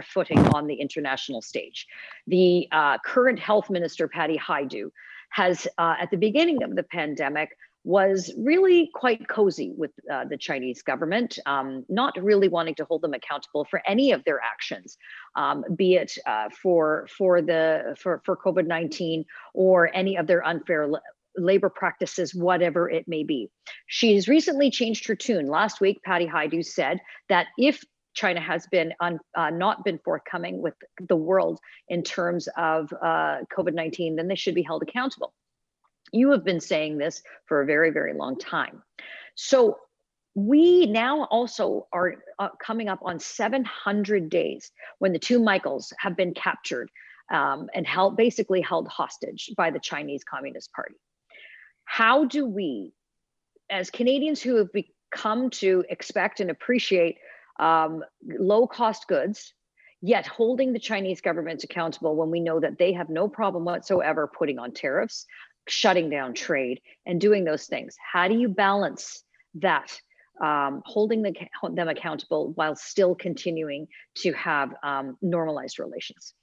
footing on the international stage. The current health minister, Patty Hajdu, has at the beginning of the pandemic was really quite cozy with the Chinese government, not really wanting to hold them accountable for any of their actions, be it for COVID-19 or any of their unfair labor practices, whatever it may be. She's recently changed her tune. Last week, Patty Hajdu said that if China has been not been forthcoming with the world in terms of COVID-19, then they should be held accountable. You have been saying this for a very, very long time. So we now also are coming up on 700 days when the two Michaels have been captured and basically held hostage by the Chinese Communist Party. How do we, as Canadians who have come to expect and appreciate low-cost goods, yet holding the Chinese government accountable when we know that they have no problem whatsoever putting on tariffs, shutting down trade, and doing those things? How do you balance that, holding them accountable while still continuing to have normalized relations?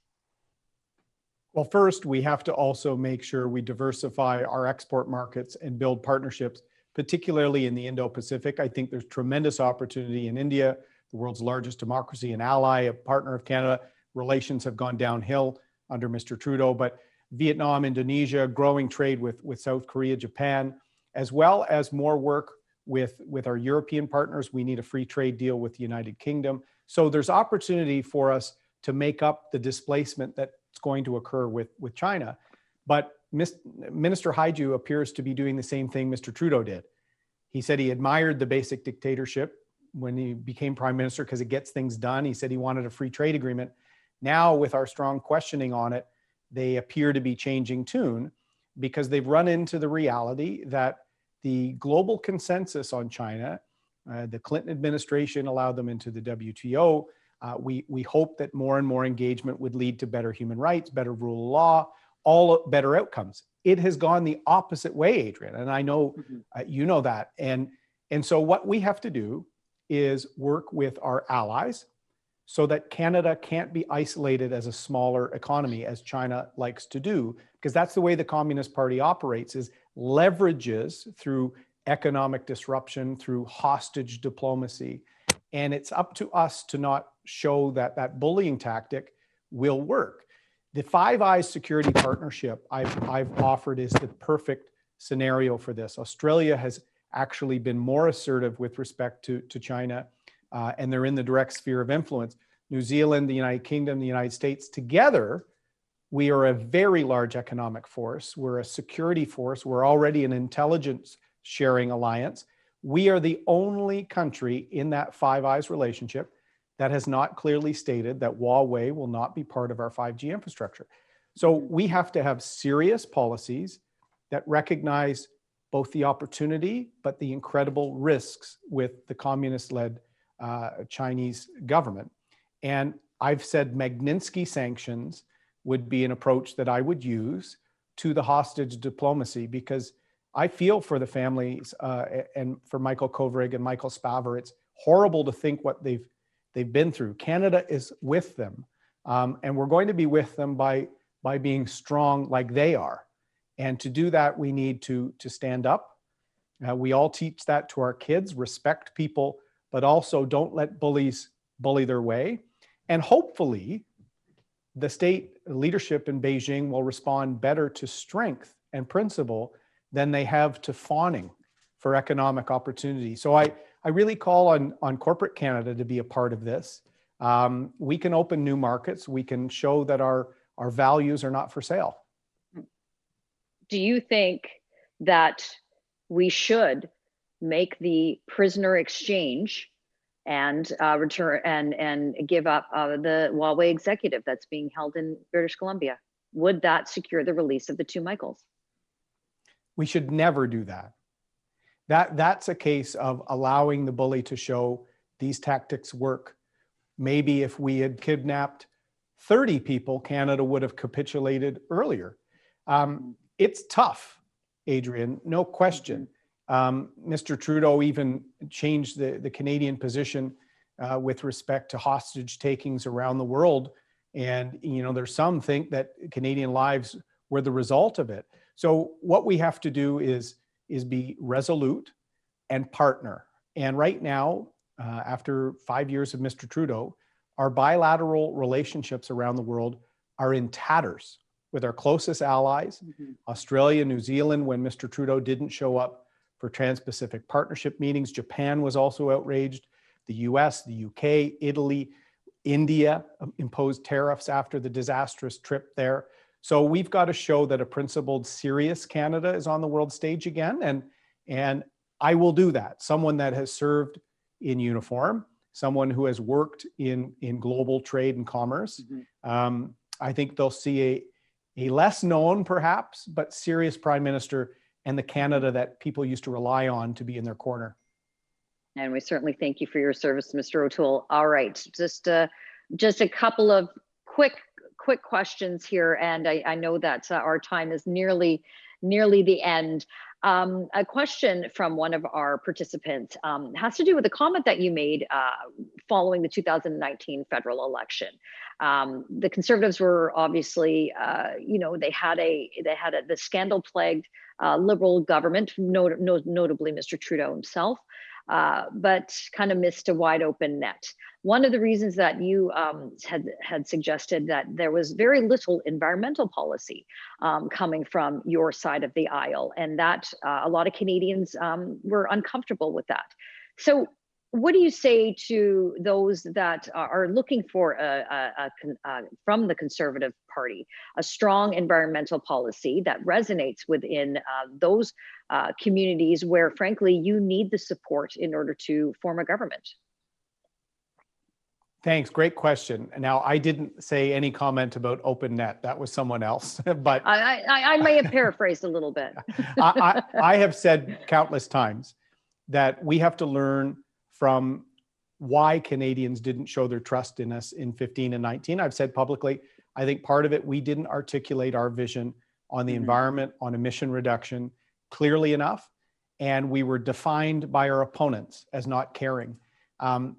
Well, first, we have to also make sure we diversify our export markets and build partnerships, particularly in the Indo-Pacific. I think there's tremendous opportunity in India, the world's largest democracy, an ally, a partner of Canada. Relations have gone downhill under Mr. Trudeau, but Vietnam, Indonesia, growing trade with South Korea, Japan, as well as more work with our European partners. We need a free trade deal with the United Kingdom. So there's opportunity for us to make up the displacement that's going to occur with China. But Minister Hajdu appears to be doing the same thing Mr. Trudeau did. He said he admired the basic dictatorship when he became prime minister because it gets things done. He said he wanted a free trade agreement. Now, with our strong questioning on it, they appear to be changing tune because they've run into the reality that the global consensus on China, the Clinton administration allowed them into the WTO. We hope that more and more engagement would lead to better human rights, better rule of law, all better outcomes. It has gone the opposite way, Adrienne, and I know you know that. And so what we have to do is work with our allies so that Canada can't be isolated as a smaller economy as China likes to do, because that's the way the Communist Party operates, is leverages through economic disruption, through hostage diplomacy. And it's up to us to not show that that bullying tactic will work. The Five Eyes Security Partnership I've offered is the perfect scenario for this. Australia has actually been more assertive with respect to China, and they're in the direct sphere of influence. New Zealand, the United Kingdom, the United States, together, we are a very large economic force. We're a security force. We're already an intelligence sharing alliance. We are the only country in that Five Eyes relationship that has not clearly stated that Huawei will not be part of our 5G infrastructure. So we have to have serious policies that recognize both the opportunity, but the incredible risks with the communist-led Chinese government. And I've said Magnitsky sanctions would be an approach that I would use to the hostage diplomacy, because I feel for the families and for Michael Kovrig and Michael Spavor. It's horrible to think what they've been through. Canada is with them, and we're going to be with them by being strong like they are. And to do that, we need to stand up. We all teach that to our kids: respect people, but also don't let bullies bully their way. And hopefully, the state leadership in Beijing will respond better to strength and principle than they have to fawning for economic opportunity. So I really call on corporate Canada to be a part of this. We can open new markets. We can show that our values are not for sale. Do you think that we should make the prisoner exchange and return and give up the Huawei executive that's being held in British Columbia? Would that secure the release of the two Michaels? We should never do that. That's a case of allowing the bully to show these tactics work. Maybe if we had kidnapped 30 people, Canada would have capitulated earlier. It's tough, Adrienne, no question. Mr. Trudeau even changed the Canadian position with respect to hostage takings around the world. And, there's some think that Canadian lives were the result of it. So what we have to do is be resolute and partner. And right now, after 5 years of Mr. Trudeau, our bilateral relationships around the world are in tatters with our closest allies, Australia, New Zealand, when Mr. Trudeau didn't show up for Trans-Pacific Partnership meetings. Japan was also outraged. The US, the UK, Italy, India imposed tariffs after the disastrous trip there. So we've got to show that a principled, serious Canada is on the world stage again. And I will do that. Someone that has served in uniform, someone who has worked in global trade and commerce. I think they'll see a less known, perhaps, but serious prime minister and the Canada that people used to rely on to be in their corner. And we certainly thank you for your service, Mr. O'Toole. All right, just a couple of quick questions here, and I know that our time is nearly the end. A question from one of our participants has to do with a comment that you made following the 2019 federal election. The Conservatives were obviously, they had the scandal-plagued Liberal government, notably Mr. Trudeau himself, but kind of missed a wide open net. One of the reasons that you had suggested that there was very little environmental policy coming from your side of the aisle, and that a lot of Canadians were uncomfortable with that. So what do you say to those that are looking for from the Conservative Party, a strong environmental policy that resonates within those communities where, frankly, you need the support in order to form a government? Thanks. Great question. Now, I didn't say any comment about open net. That was someone else. But I may have paraphrased a little bit. I have said countless times that we have to learn from why Canadians didn't show their trust in us in 15 and 19. I've said publicly, I think part of it, we didn't articulate our vision on the environment, on emission reduction clearly enough. And we were defined by our opponents as not caring.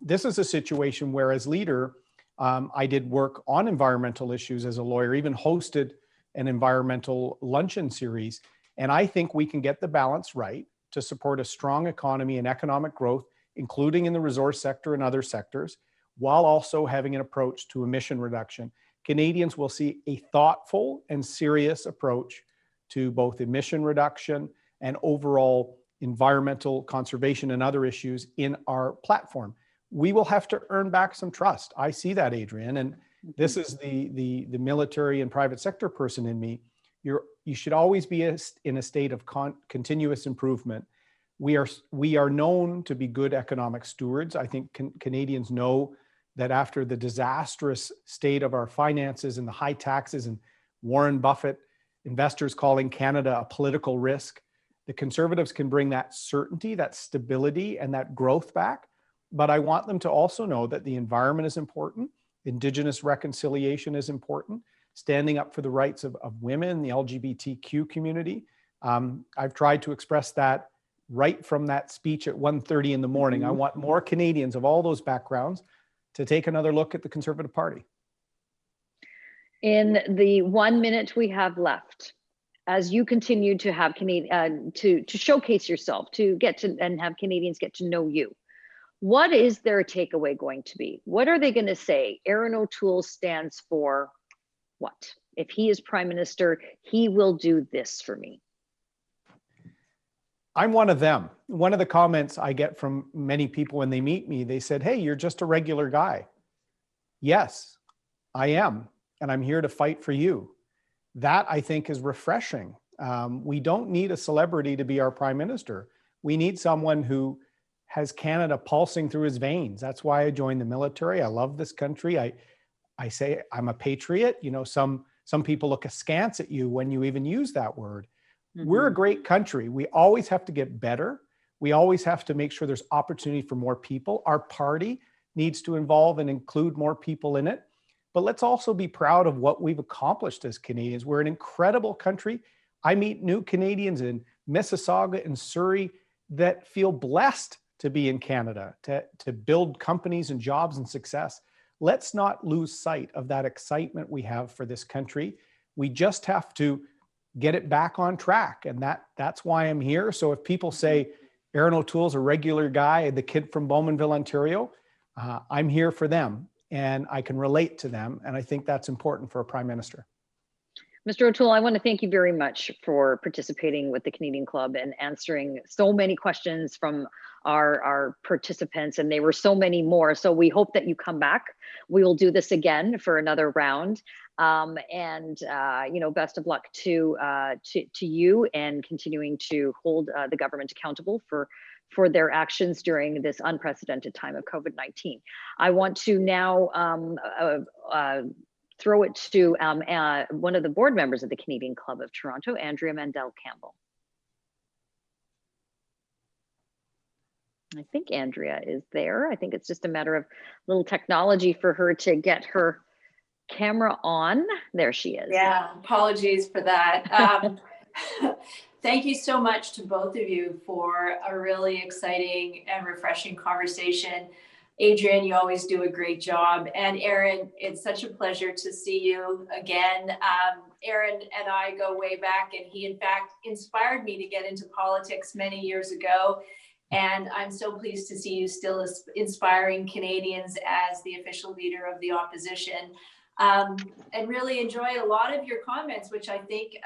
This is a situation where, as leader, I did work on environmental issues as a lawyer, even hosted an environmental luncheon series. And I think we can get the balance right to support a strong economy and economic growth, including in the resource sector and other sectors, while also having an approach to emission reduction. Canadians will see a thoughtful and serious approach to both emission reduction and overall environmental conservation and other issues in our platform. We will have to earn back some trust. I see that, Adrienne, and this is the military and private sector person in me. You should always be in a state of continuous improvement. We are known to be good economic stewards. I think Canadians know that after the disastrous state of our finances and the high taxes and Warren Buffett investors calling Canada a political risk, the Conservatives can bring that certainty, that stability, and that growth back. But I want them to also know that the environment is important, Indigenous reconciliation is important, standing up for the rights of women, the LGBTQ community, I've tried to express that right from that speech at 1:30 in the morning. I want more Canadians of all those backgrounds to take another look at the Conservative Party. In the 1 minute we have left, as you continue to have to showcase yourself, to get to and have Canadians get to know you, what is their takeaway going to be? What are they going to say? Erin O'Toole stands for what? If he is Prime Minister, he will do this for me. I'm one of them. One of the comments I get from many people when they meet me, they said, "Hey, you're just a regular guy." Yes, I am. And I'm here to fight for you. That, I think, is refreshing. We don't need a celebrity to be our Prime Minister. We need someone who has Canada pulsing through his veins. That's why I joined the military. I love this country. I say I'm a patriot. You know, some people look askance at you when you even use that word. We're a great country. We always have to get better. We always have to make sure there's opportunity for more people. Our party needs to involve and include more people in it. But let's also be proud of what we've accomplished as Canadians. We're an incredible country. I meet new Canadians in Mississauga and Surrey that feel blessed to be in Canada, to build companies and jobs and success. Let's not lose sight of that excitement we have for this country. We just have to get it back on track. And that's why I'm here. So if people say Erin O'Toole's a regular guy, the kid from Bowmanville, Ontario, I'm here for them and I can relate to them. And I think that's important for a Prime Minister. Mr. O'Toole, I want to thank you very much for participating with the Canadian Club and answering so many questions from our participants, and they were so many more. So we hope that you come back. We will do this again for another round. Best of luck to you and continuing to hold the government accountable for their actions during this unprecedented time of COVID-19. I want to now throw it to one of the board members of the Canadian Club of Toronto, Andrea Mandel-Campbell. I think Andrea is there. I think it's just a matter of little technology for her to get her camera on. There she is. Yeah, apologies for that. Thank you so much to both of you for a really exciting and refreshing conversation. Adrienne, you always do a great job. And Erin, it's such a pleasure to see you again. Erin and I go way back, and he, in fact, inspired me to get into politics many years ago. And I'm so pleased to see you still inspiring Canadians as the official leader of the opposition. And really enjoy a lot of your comments, which I think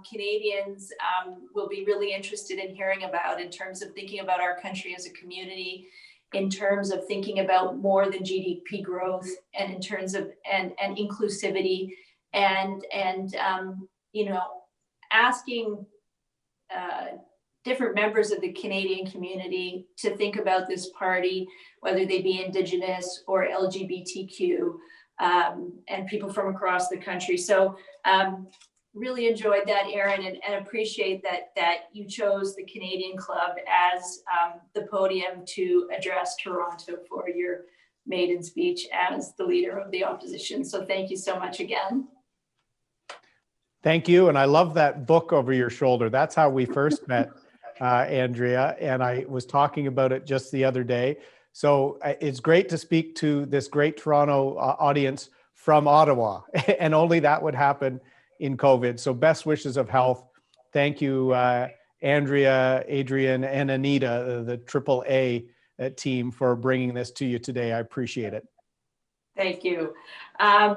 Canadians will be really interested in hearing about in terms of thinking about our country as a community, in terms of thinking about more than GDP growth, and in terms of and inclusivity, and asking different members of the Canadian community to think about this party, whether they be Indigenous or LGBTQ, and people from across the country. So really enjoyed that, Erin, and appreciate that you chose the Canadian Club as the podium to address Toronto for your maiden speech as the leader of the opposition. So thank you so much again. Thank you. And I love that book over your shoulder. That's how we first met, Andrea. And I was talking about it just the other day. So it's great to speak to this great Toronto audience from Ottawa, and only that would happen in COVID. So best wishes of health. Thank you, Andrea, Adrienne, and Anita, the AAA team, for bringing this to you today. I appreciate it. Thank you.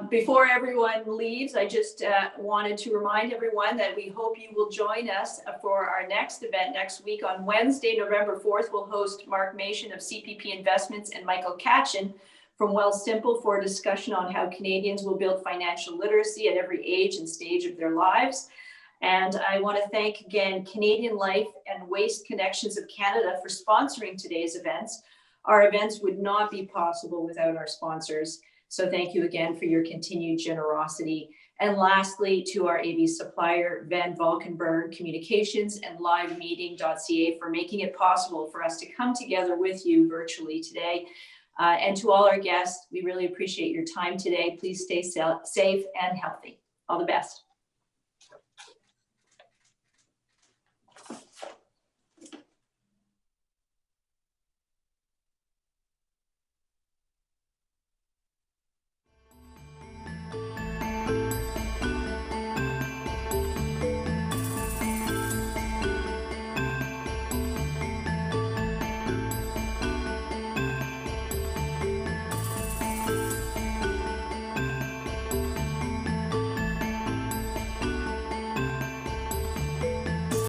Before everyone leaves, I just wanted to remind everyone that we hope you will join us for our next event next week. On Wednesday, November 4th, we'll host Mark Mation of CPP Investments and Michael Katchen from Wealthsimple for a discussion on how Canadians will build financial literacy at every age and stage of their lives. And I want to thank again Canadian Life and Waste Connections of Canada for sponsoring today's events. Our events would not be possible without our sponsors. So thank you again for your continued generosity. And lastly, to our AV supplier, Van Valkenburg Communications and LiveMeeting.ca for making it possible for us to come together with you virtually today. And to all our guests, we really appreciate your time today. Please stay safe and healthy. All the best.